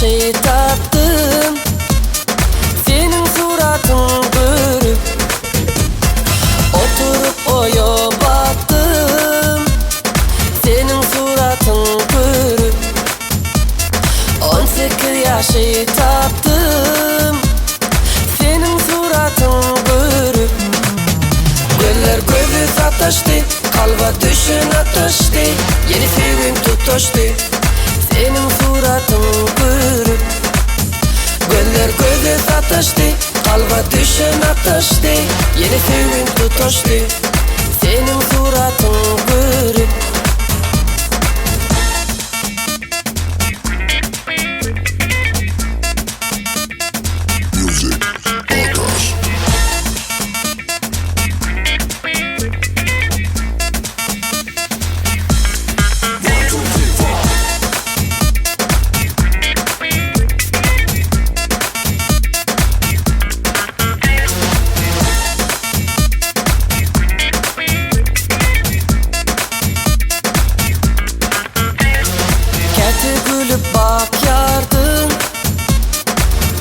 yaşı tattım, senin suratın görüp. Oturup oya baktım, senin suratın görüp. 18 yaşı tattım, senin suratın görüp. Güller gözü sataştı, kalba düşün ateşti, yeni sevgim tutuştu, senin suratın görüp. Güller gözü sataştı, kalba düşün ateşti, yeni sevgim tutuştu, senin suratın görüp. Music Podcast. Keti gülüp bak yardın,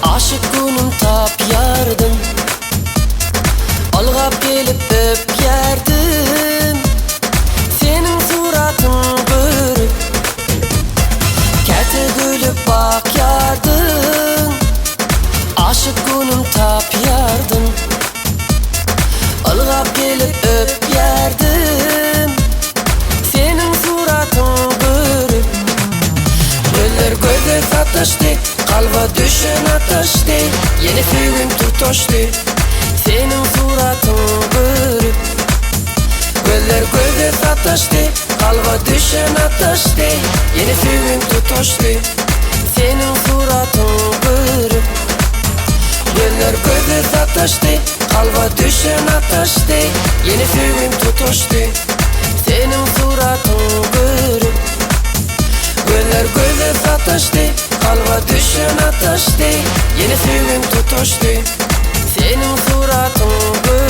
aşık günüm tap yardın. Algap gelip öp yerdim, senin suratın görüp. Keti gülüp bak yardın, aşık günüm tap yardın. Algap gelip öp yerdim, senin suratın görüp. Güller gözü satıştı, kalba düşün ateşti, yeni sevgim tutuştu, senin suratın görüp. Güller gözü satıştı, kalba düşün ateşti, yeni sevgim tutuştu, senin suratın görüp. Güller gözü satıştı, kalba düşün ateşti, yeni sevgim tutuştu, senin suratın görüp. Güller gözü satıştı, kalba düşün ateşti, yeni sevgim tutuştu, senin suratın görüp.